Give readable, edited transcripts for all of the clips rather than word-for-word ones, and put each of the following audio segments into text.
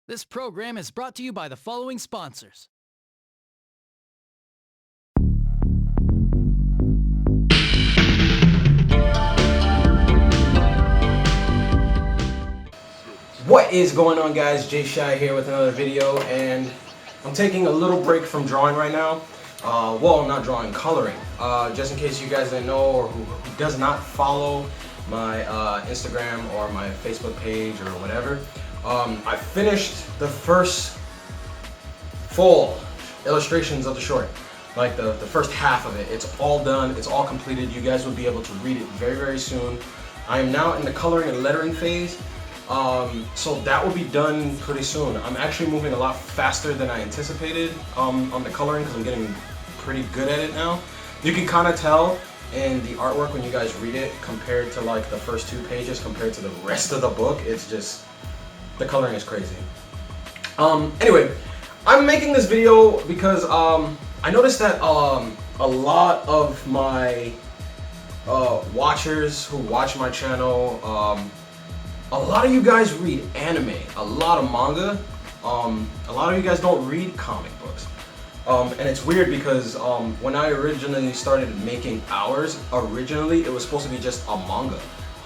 This program is brought to you by the following sponsors. What is going on, guys? Jay Shy here with another video, and I'm taking a little break from drawing right now. Well, not drawing, coloring. Just in case you guys didn't know, or who does not follow my Instagram or my Facebook page or whatever. I finished the first full illustrations of the short, like the first half of it. It's all done, it's all completed. You guys will be able to read it very, very soon. I am now in the coloring and lettering phase. So that will be done pretty soon. I'm actually moving a lot faster than I anticipated on the coloring because I'm getting pretty good at it now. You can kind of tell in the artwork when you guys read it compared to like the first 2 pages compared to the rest of the book. It's just, the coloring is crazy. Anyway, I'm making this video because I noticed that a lot of my watchers who watch my channel, a lot of you guys read anime, a lot of manga. A lot of you guys don't read comic books. And it's weird because when I originally started making ours, originally it was supposed to be just a manga.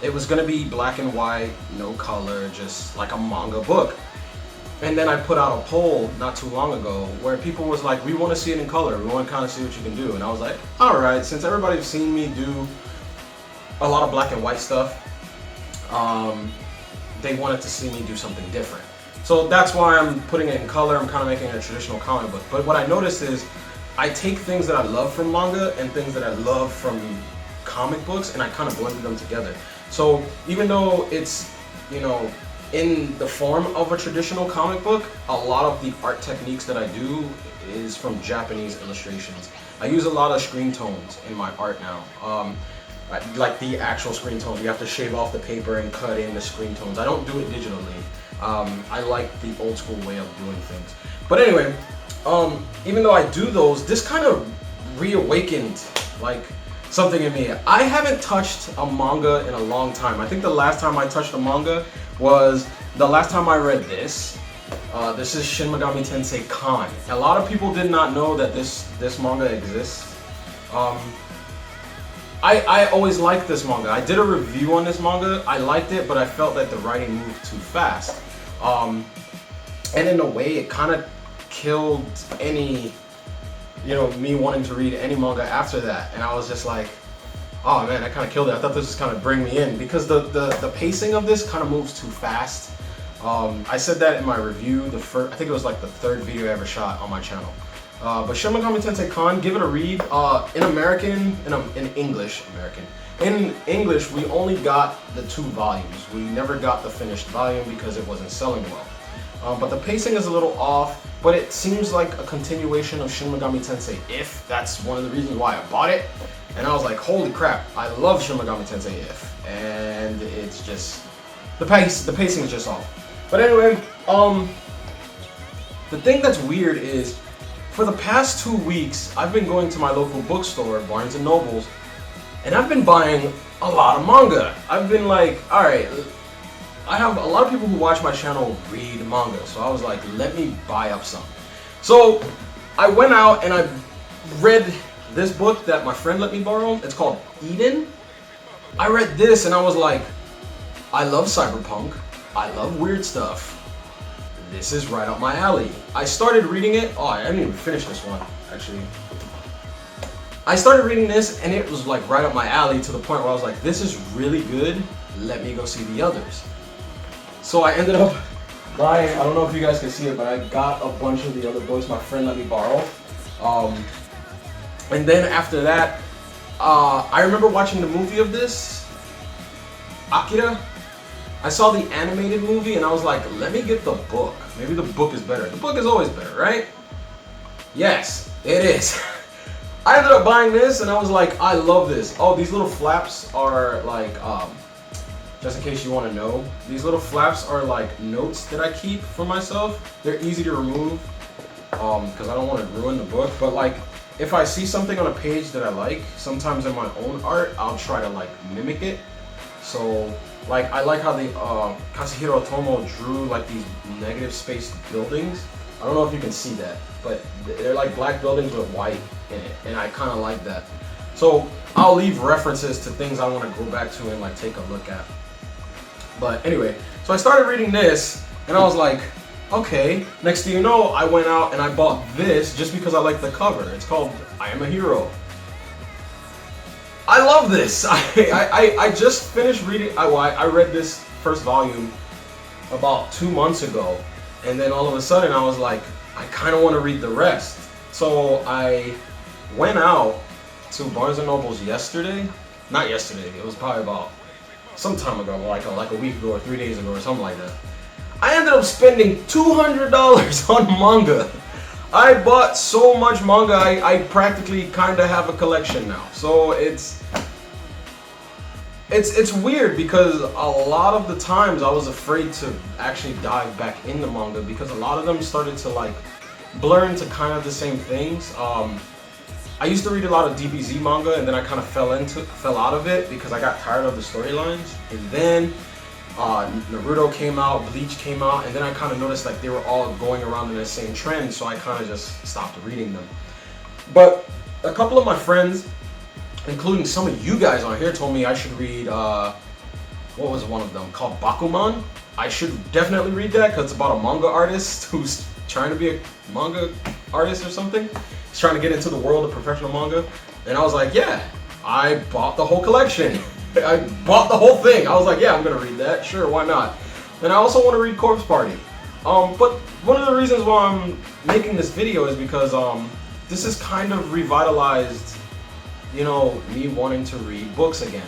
It was gonna be black and white, no color, just like a manga book. And then I put out a poll not too long ago where people was like, we want to see it in color, we want to kind of see what you can do. And I was like, alright, since everybody's seen me do a lot of black and white stuff, they wanted to see me do something different. So that's why I'm putting it in color. I'm kind of making it a traditional comic book. But what I noticed is I take things that I love from manga and things that I love from comic books, and I kind of blended them together. So even though it's, you know, in the form of a traditional comic book, a lot of the art techniques that I do is from Japanese illustrations. I use a lot of screen tones in my art now. Like the actual screen tone, you have to shave off the paper and cut in the screen tones. I don't do it digitally. I like the old school way of doing things. But anyway, even though I do those, this kind of reawakened like something in me. I haven't touched a manga in a long time. I think the last time I touched a manga was the last time I read this. This is Shin Megami Tensei Kahn. A lot of people did not know that this manga exists. I always liked this manga. I did a review on this manga. I liked it, but I felt that the writing moved too fast. And in a way, it kind of killed any, you know, me wanting to read any manga after that. And I was just like, oh man, that kind of killed it. I thought this was kind of bring me in because the pacing of this kind of moves too fast. I said that in my review. I think it was like the 3rd video I ever shot on my channel. But Shin Megami Tensei Kahn, give it a read. In English, we only got the 2 volumes. We never got the finished volume because it wasn't selling well. But the pacing is a little off, but it seems like a continuation of Shin Megami Tensei If. That's one of the reasons why I bought it. And I was like, holy crap, I love Shin Megami Tensei If. And it's just, the pacing is just off. But anyway, the thing that's weird is, for the past 2 weeks, I've been going to my local bookstore, Barnes & Nobles, and I've been buying a lot of manga. I've been like, alright, I have a lot of people who watch my channel read manga, so I was like, let me buy up some. So I went out and I read this book that my friend let me borrow. It's called Eden. I read this and I was like, I love cyberpunk. I love weird stuff. This is right up my alley. I started reading it. Oh, I didn't even finish this one, actually. I started reading this and it was like right up my alley to the point where I was like, this is really good. Let me go see the others. So I ended up buying, I don't know if you guys can see it, but I got a bunch of the other books my friend let me borrow. And then after that, I remember watching the movie of this, Akira. I saw the animated movie and I was like, let me get the book. Maybe the book is better. The book is always better, right? Yes, it is. I ended up buying this and I was like, I love this. Oh, these little flaps are like, just in case you want to know, these little flaps are like notes that I keep for myself. They're easy to remove because I don't want to ruin the book. But like, if I see something on a page that I like, sometimes in my own art, I'll try to like mimic it. So like I like how the Kazuhiro Otomo drew like these negative spaced buildings. I don't know if you can see that, but they're like black buildings with white in it, and I kind of like that. So I'll leave references to things I want to go back to and like take a look at. But anyway, so I started reading this, and I was like, okay. Next thing you know, I went out and I bought this just because I like the cover. It's called I Am a Hero. I love this. I just finished reading. I read this first volume about 2 months ago, and then all of a sudden I was like, I kind of want to read the rest. So I went out to Barnes & Noble's yesterday. Not yesterday. It was probably about some time ago, like a week ago or 3 days ago or something like that. I ended up spending $200 on manga. I bought so much manga, I practically kind of have a collection now. So it's weird because a lot of the times I was afraid to actually dive back into manga because a lot of them started to like blur into kind of the same things. I used to read a lot of DBZ manga, and then I kind of fell out of it because I got tired of the storylines. And then Naruto came out, Bleach came out, and then I kind of noticed like they were all going around in the same trend, so I kind of just stopped reading them. But a couple of my friends, including some of you guys on here, told me I should read, what was one of them, called Bakuman. I should definitely read that because it's about a manga artist who's trying to be a manga artist or something. He's trying to get into the world of professional manga. And I was like, yeah, I bought the whole collection. I bought the whole thing. I was like, yeah, I'm gonna read that. Sure, why not? And I also want to read Corpse Party. But one of the reasons why I'm making this video is because this is kind of revitalized, you know, me wanting to read books again.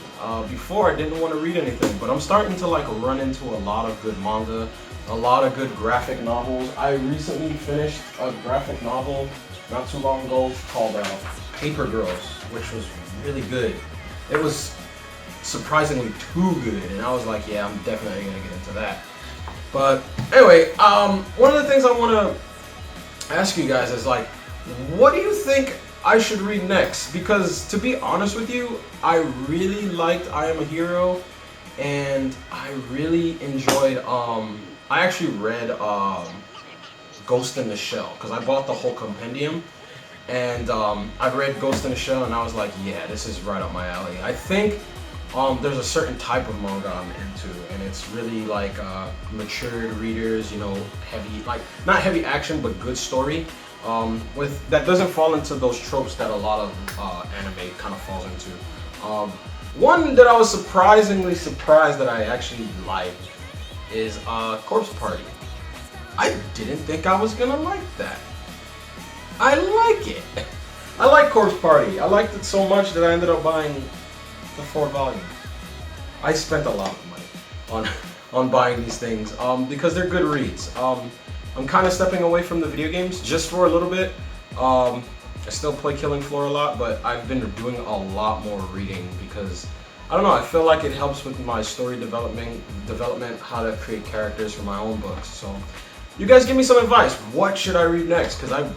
Before I didn't want to read anything, but I'm starting to like run into a lot of good manga, a lot of good graphic novels. I recently finished a graphic novel not too long ago called Paper Girls, which was really good. It was surprisingly too good, and I was like, yeah, I'm definitely gonna get into that. But anyway, one of the things I want to ask you guys is like, what do you think I should read next? Because to be honest with you, I really liked I Am a Hero, and I really enjoyed, I actually read Ghost in the Shell, because I bought the whole compendium, and I read Ghost in the Shell, and I was like, yeah, this is right up my alley. I think there's a certain type of manga I'm into, and it's really like matured readers, you know, heavy, like not heavy action, but good story. With that doesn't fall into those tropes that a lot of anime kind of falls into. One that I was surprisingly surprised that I actually liked is Corpse Party. I didn't think I was gonna like that. I like it. I like Corpse Party. I liked it so much that I ended up buying the 4 volumes. I spent a lot of money on buying these things because they're good reads. I'm kind of stepping away from the video games just for a little bit. I still play Killing Floor a lot, but I've been doing a lot more reading because I don't know, I feel like it helps with my story development, how to create characters for my own books. So you guys give me some advice. What should I read next? Because I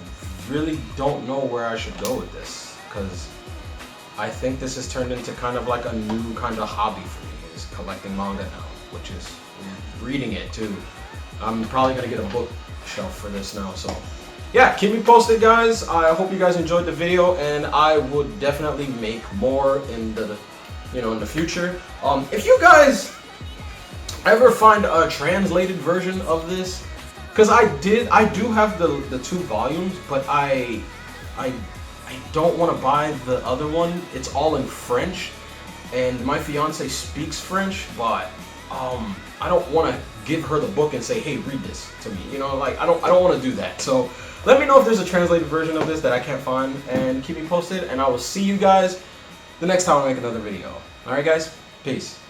really don't know where I should go with this, because I think this has turned into kind of like a new kind of hobby for me, is collecting manga now, which is reading it too. I'm probably gonna get a bookshelf for this now, so yeah, keep me posted, guys. I hope you guys enjoyed the video, and I would definitely make more in the, you know, in the future. If you guys ever find a translated version of this, because I do have the 2 volumes, but I don't want to buy the other one. It's all in French, and my fiance speaks French, but I don't want to give her the book and say, hey, read this to me. You know, like I don't want to do that. So let me know if there's a translated version of this that I can't find, and keep me posted, and I will see you guys the next time I make another video. Alright guys, peace.